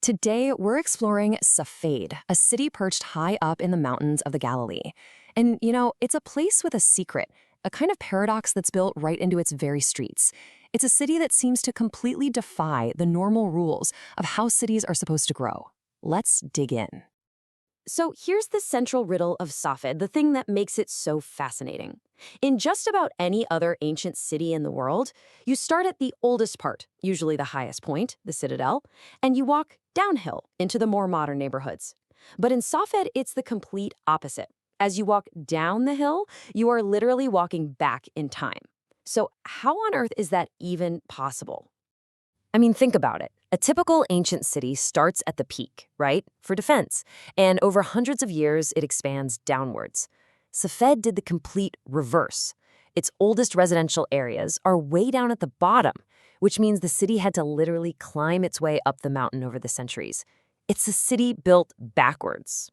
Today, we're exploring Safed, a city perched high up in the mountains of the Galilee. And, it's a place with a secret, a kind of paradox that's built right into its very streets. It's a city that seems to completely defy the normal rules of how cities are supposed to grow. Let's dig in. So here's the central riddle of Safed, the thing that makes it so fascinating. In just about any other ancient city in the world, you start at the oldest part, usually the highest point, the citadel, and you walk downhill into the more modern neighborhoods. But in Safed, it's the complete opposite. As you walk down the hill, you are literally walking back in time. So how on earth is that even possible? I mean, think about it. A typical ancient city starts at the peak, right, for defense, and over hundreds of years, it expands downwards. Safed did the complete reverse. Its oldest residential areas are way down at the bottom, which means the city had to literally climb its way up the mountain over the centuries. It's a city built backwards.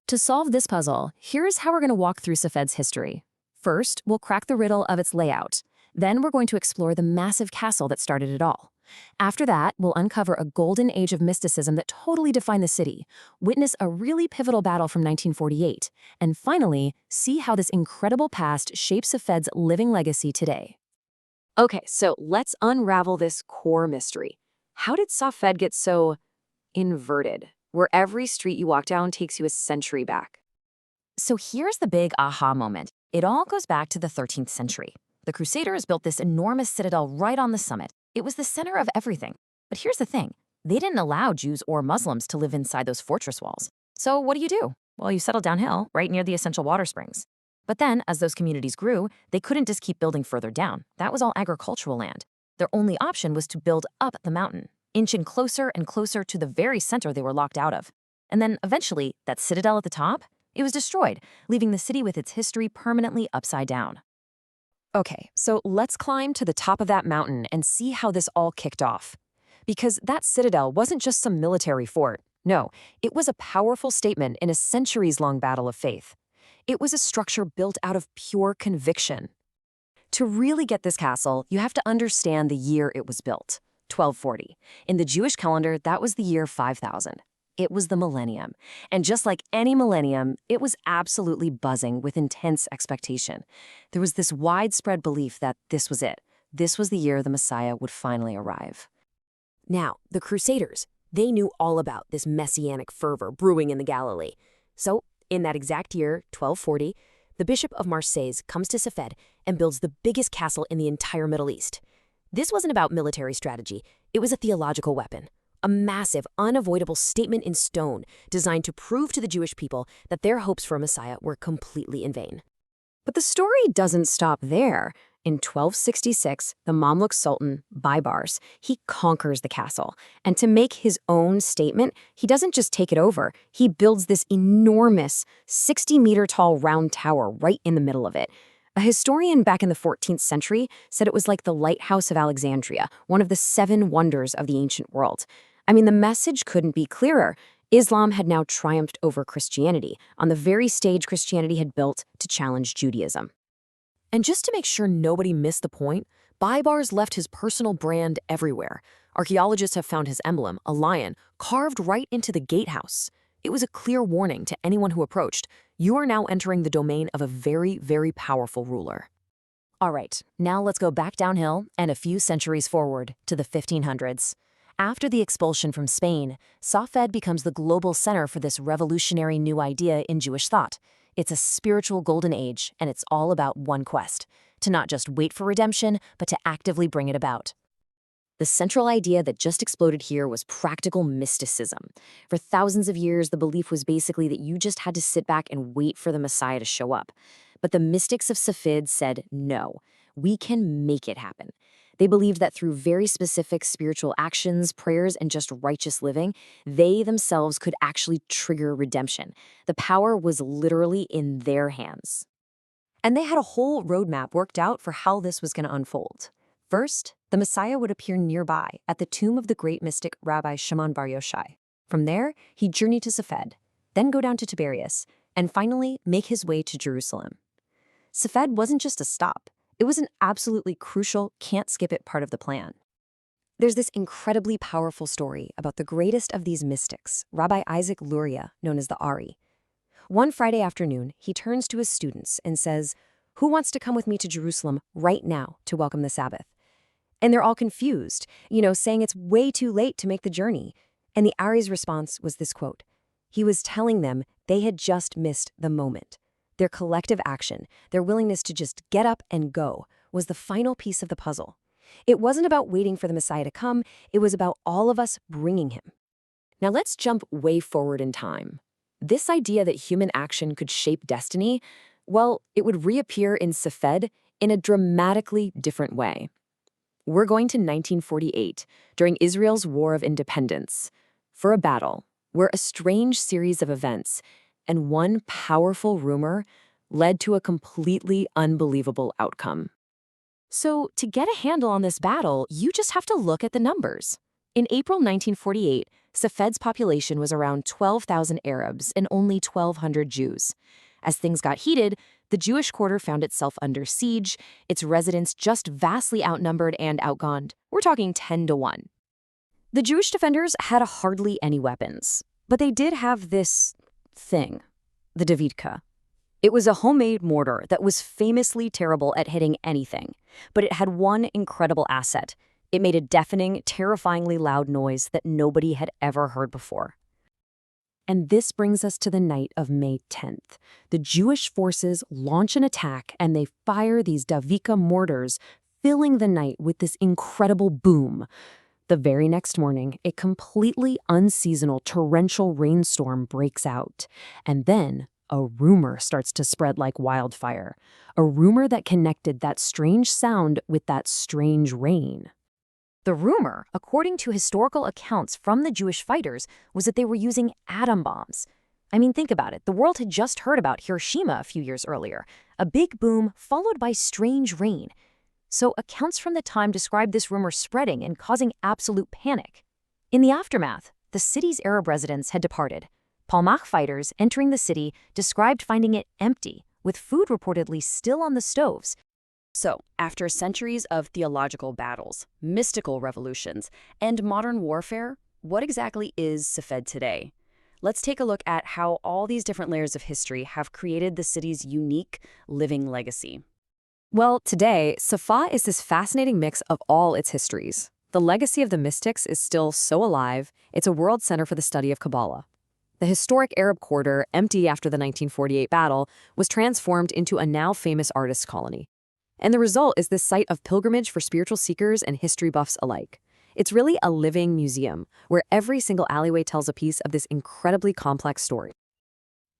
To solve this puzzle, here's how we're going to walk through Safed's history. First, we'll crack the riddle of its layout. Then we're going to explore the massive castle that started it all. After that, we'll uncover a golden age of mysticism that totally defined the city, witness a really pivotal battle from 1948, and finally, see how this incredible past shapes Safed's living legacy today. Okay, so let's unravel this core mystery. How did Safed get so inverted, where every street you walk down takes you a century back? So here's the big aha moment. It all goes back to the 13th century. The Crusaders built this enormous citadel right on the summit. It was the center of everything. But here's the thing. They didn't allow Jews or Muslims to live inside those fortress walls. So what do? Well, you settle downhill, right near the essential water springs. But then, as those communities grew, they couldn't just keep building further down. That was all agricultural land. Their only option was to build up the mountain, inching closer and closer to the very center they were locked out of. And then, eventually, that citadel at the top, it was destroyed, leaving the city with its history permanently upside down. Okay, so let's climb to the top of that mountain and see how this all kicked off. Because that citadel wasn't just some military fort. No, it was a powerful statement in a centuries-long battle of faith. It was a structure built out of pure conviction. To really get this castle, you have to understand the year it was built, 1240. In the Jewish calendar, that was the year 5000. It was the millennium. And just like any millennium, it was absolutely buzzing with intense expectation. There was this widespread belief that this was it. This was the year the Messiah would finally arrive. Now, the Crusaders, they knew all about this messianic fervor brewing in the Galilee. So, in that exact year, 1240, the Bishop of Marseille comes to Safed and builds the biggest castle in the entire Middle East. This wasn't about military strategy. It was a theological weapon. A massive, unavoidable statement in stone designed to prove to the Jewish people that their hopes for a Messiah were completely in vain. But the story doesn't stop there. In 1266, the Mamluk Sultan, Baybars, he conquers the castle. And to make his own statement, he doesn't just take it over. He builds this enormous, 60-meter-tall round tower right in the middle of it. A historian back in the 14th century said it was like the Lighthouse of Alexandria, one of the 7 wonders of the ancient world. I mean, the message couldn't be clearer. Islam had now triumphed over Christianity on the very stage Christianity had built to challenge Judaism. And just to make sure nobody missed the point, Baybars left his personal brand everywhere. Archaeologists have found his emblem, a lion, carved right into the gatehouse. It was a clear warning to anyone who approached. You are now entering the domain of a very, very powerful ruler. All right, now let's go back downhill and a few centuries forward to the 1500s. After the expulsion from Spain, Safed becomes the global center for this revolutionary new idea in Jewish thought. It's a spiritual golden age, and it's all about one quest, to not just wait for redemption, but to actively bring it about. The central idea that just exploded here was practical mysticism. For thousands of years, the belief was basically that you just had to sit back and wait for the Messiah to show up. But the mystics of Safed said, no, we can make it happen. They believed that through very specific spiritual actions, prayers, and just righteous living, they themselves could actually trigger redemption. The power was literally in their hands. And they had a whole roadmap worked out for how this was going to unfold. First, the Messiah would appear nearby at the tomb of the great mystic Rabbi Shimon Bar Yochai. From there, he'd journey to Safed, then go down to Tiberias, and finally make his way to Jerusalem. Safed wasn't just a stop. It was an absolutely crucial, can't-skip-it part of the plan. There's this incredibly powerful story about the greatest of these mystics, Rabbi Isaac Luria, known as the Ari. One Friday afternoon, he turns to his students and says, "Who wants to come with me to Jerusalem right now to welcome the Sabbath?" And they're all confused, saying it's way too late to make the journey. And the Ari's response was this quote. He was telling them they had just missed the moment. Their collective action, their willingness to just get up and go, was the final piece of the puzzle. It wasn't about waiting for the Messiah to come, it was about all of us bringing him. Now let's jump way forward in time. This idea that human action could shape destiny, well, it would reappear in Safed in a dramatically different way. We're going to 1948, during Israel's War of Independence, for a battle where a strange series of events and one powerful rumor led to a completely unbelievable outcome. So, to get a handle on this battle, you just have to look at the numbers. In April 1948, Safed's population was around 12,000 Arabs and only 1,200 Jews. As things got heated, the Jewish quarter found itself under siege, its residents just vastly outnumbered and outgunned. We're talking 10 to 1. The Jewish defenders had hardly any weapons, but they did have this thing, the Davidka. It was a homemade mortar that was famously terrible at hitting anything, but it had one incredible asset. It made a deafening, terrifyingly loud noise that nobody had ever heard before. And this brings us to the night of May 10th. The Jewish forces launch an attack and they fire these Davika mortars, filling the night with this incredible boom. The very next morning, a completely unseasonal torrential rainstorm breaks out. And then a rumor starts to spread like wildfire. A rumor that connected that strange sound with that strange rain. The rumor, according to historical accounts from the Jewish fighters, was that they were using atom bombs. I mean, think about it. The world had just heard about Hiroshima a few years earlier. A big boom followed by strange rain. So accounts from the time described this rumor spreading and causing absolute panic. In the aftermath, the city's Arab residents had departed. Palmach fighters entering the city described finding it empty, with food reportedly still on the stoves. So, after centuries of theological battles, mystical revolutions, and modern warfare, what exactly is Safed today? Let's take a look at how all these different layers of history have created the city's unique living legacy. Well, today, Safa is this fascinating mix of all its histories. The legacy of the mystics is still so alive, it's a world center for the study of Kabbalah. The historic Arab quarter, empty after the 1948 battle, was transformed into a now famous artist colony. And the result is this site of pilgrimage for spiritual seekers and history buffs alike. It's really a living museum, where every single alleyway tells a piece of this incredibly complex story.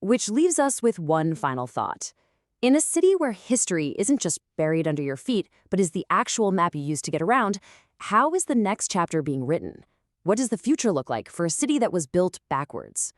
Which leaves us with one final thought. In a city where history isn't just buried under your feet, but is the actual map you use to get around, how is the next chapter being written? What does the future look like for a city that was built backwards?